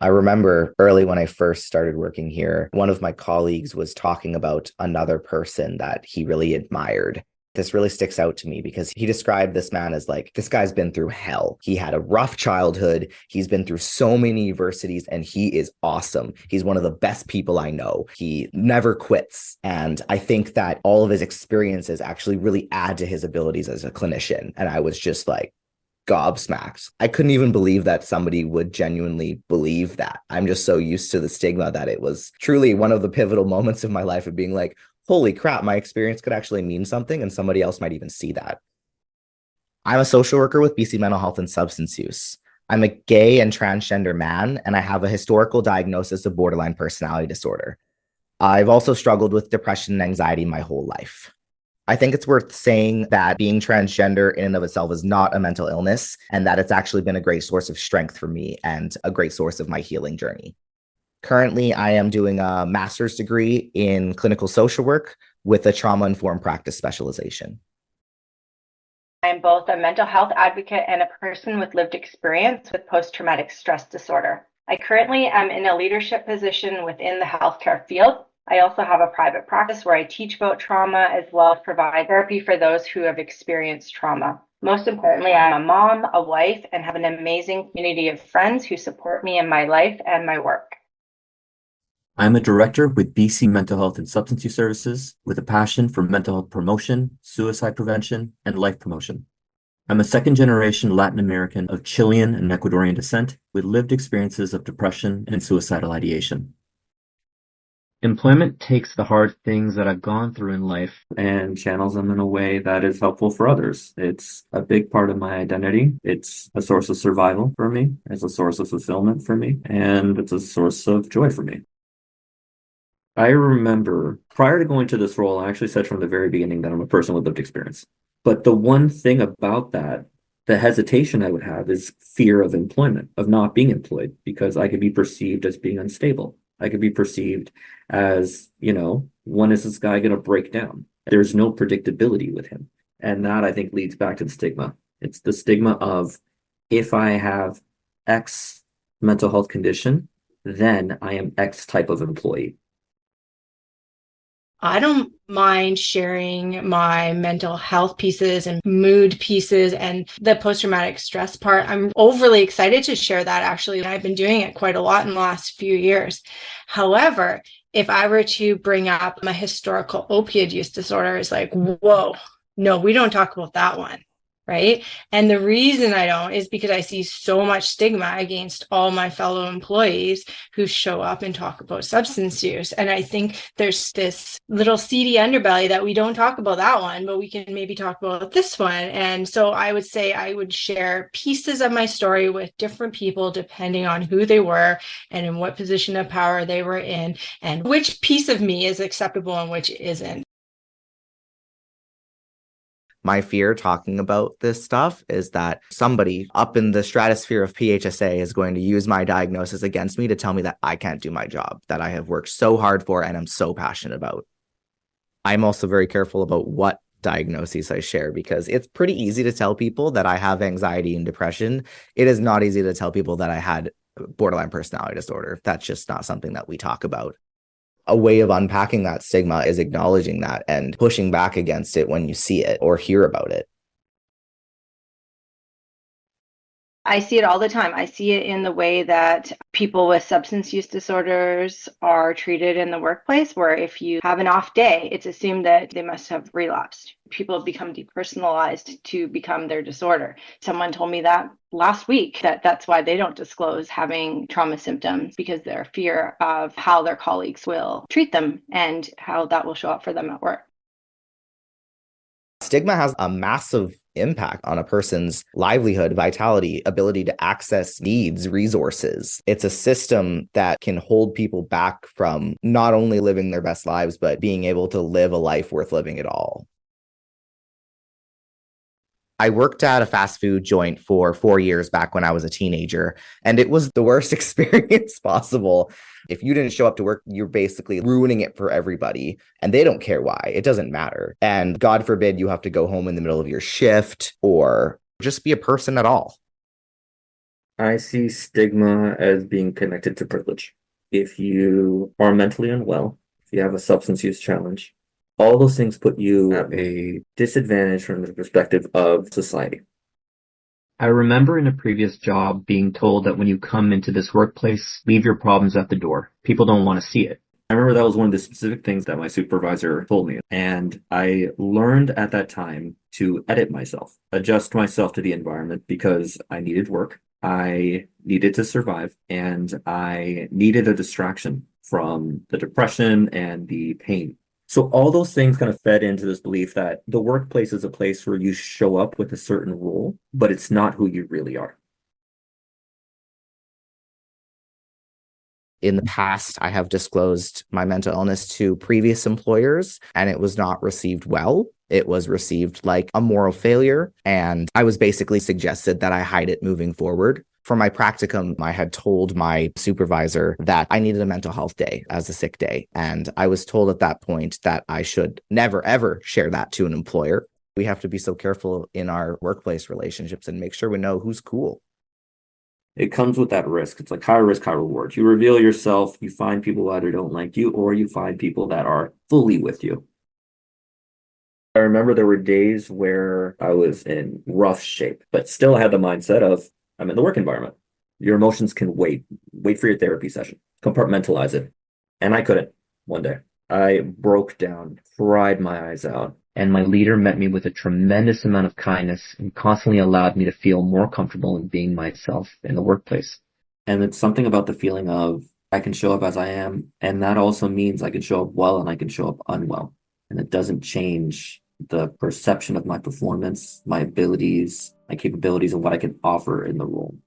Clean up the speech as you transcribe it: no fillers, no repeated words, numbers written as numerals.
I remember early when I first started working here, one of my colleagues was talking about another person that he really admired. This really sticks out to me because he described this man as like, this guy's been through hell. He had a rough childhood. He's been through so many universities and he is awesome. He's one of the best people I know. He never quits. And I think that all of his experiences actually really add to his abilities as a clinician. And I was just like, gobsmacked. I couldn't even believe that somebody would genuinely believe that. I'm just so used to the stigma that it was truly one of the pivotal moments of my life of being like, holy crap, my experience could actually mean something and somebody else might even see that. I'm a social worker with BC Mental Health and Substance Use. I'm a gay and transgender man, and I have a historical diagnosis of borderline personality disorder. I've also struggled with depression and anxiety my whole life. I think it's worth saying that being transgender in and of itself is not a mental illness, and that it's actually been a great source of strength for me and a great source of my healing journey. Currently, I am doing a master's degree in clinical social work with a trauma-informed practice specialization. I'm both a mental health advocate and a person with lived experience with post-traumatic stress disorder. I currently am in a leadership position within the healthcare field. I also have a private practice where I teach about trauma as well as provide therapy for those who have experienced trauma. Most importantly, I'm a mom, a wife, and have an amazing community of friends who support me in my life and my work. I'm a director with BC Mental Health and Substance Use Services with a passion for mental health promotion, suicide prevention, and life promotion. I'm a second generation Latin American of Chilean and Ecuadorian descent with lived experiences of depression and suicidal ideation. Employment takes the hard things that I've gone through in life and channels them in a way that is helpful for others. It's a big part of my identity. It's a source of survival for me. It's a source of fulfillment for me. And it's a source of joy for me. I remember prior to going to this role, I actually said from the very beginning that I'm a person with lived experience. But the one thing about that, the hesitation I would have is fear of employment, of not being employed, because I could be perceived as being unstable. I could be perceived as, when is this guy going to break down? There's no predictability with him. And that I think leads back to the stigma. It's the stigma of if I have X mental health condition, then I am X type of employee. I don't mind sharing my mental health pieces and mood pieces and the post-traumatic stress part. I'm overly excited to share that, actually. I've been doing it quite a lot in the last few years. However, if I were to bring up my historical opioid use disorder, it's like, whoa, no, we don't talk about that one. Right. And the reason I don't is because I see so much stigma against all my fellow employees who show up and talk about substance use. And I think there's this little seedy underbelly that we don't talk about that one, but we can maybe talk about this one. And so I would say I would share pieces of my story with different people, depending on who they were and in what position of power they were in, and which piece of me is acceptable and which isn't. My fear talking about this stuff is that somebody up in the stratosphere of PHSA is going to use my diagnosis against me to tell me that I can't do my job, that I have worked so hard for and I'm so passionate about. I'm also very careful about what diagnoses I share because it's pretty easy to tell people that I have anxiety and depression. It is not easy to tell people that I had borderline personality disorder. That's just not something that we talk about. A way of unpacking that stigma is acknowledging that and pushing back against it when you see it or hear about it. I see it all the time. I see it in the way that people with substance use disorders are treated in the workplace, where if you have an off day, it's assumed that they must have relapsed. People become depersonalized to become their disorder. Someone told me that last week, that's why they don't disclose having trauma symptoms, because their fear of how their colleagues will treat them and how that will show up for them at work. Stigma has a massive impact on a person's livelihood, vitality, ability to access needs, resources. It's a system that can hold people back from not only living their best lives, but being able to live a life worth living at all. I worked at a fast food joint for 4 years back when I was a teenager, and it was the worst experience possible. If you didn't show up to work, you're basically ruining it for everybody, and they don't care why. It doesn't matter. And God forbid you have to go home in the middle of your shift or just be a person at all. I see stigma as being connected to privilege. If you are mentally unwell, if you have a substance use challenge, all those things put you at a disadvantage from the perspective of society. I remember in a previous job being told that when you come into this workplace, leave your problems at the door. People don't want to see it. I remember that was one of the specific things that my supervisor told me. And I learned at that time to edit myself, adjust myself to the environment, because I needed work, I needed to survive, and I needed a distraction from the depression and the pain. So all those things kind of fed into this belief that the workplace is a place where you show up with a certain role, but it's not who you really are. In the past, I have disclosed my mental illness to previous employers, and it was not received well. It was received like a moral failure, and I was basically suggested that I hide it moving forward. For my practicum, I had told my supervisor that I needed a mental health day as a sick day, and I was told at that point that I should never, ever share that to an employer. We have to be so careful in our workplace relationships and make sure we know who's cool. It comes with that risk. It's like high risk, high reward. You reveal yourself, you find people that either don't like you, or you find people that are fully with you. I remember there were days where I was in rough shape, but still had the mindset of, I'm in the work environment. Your emotions can wait for your therapy session, compartmentalize it. And I couldn't one day. I broke down, cried my eyes out. And my leader met me with a tremendous amount of kindness and constantly allowed me to feel more comfortable in being myself in the workplace. And it's something about the feeling of I can show up as I am. And that also means I can show up well and I can show up unwell. And it doesn't change the perception of my performance, my abilities, my capabilities, and what I can offer in the role.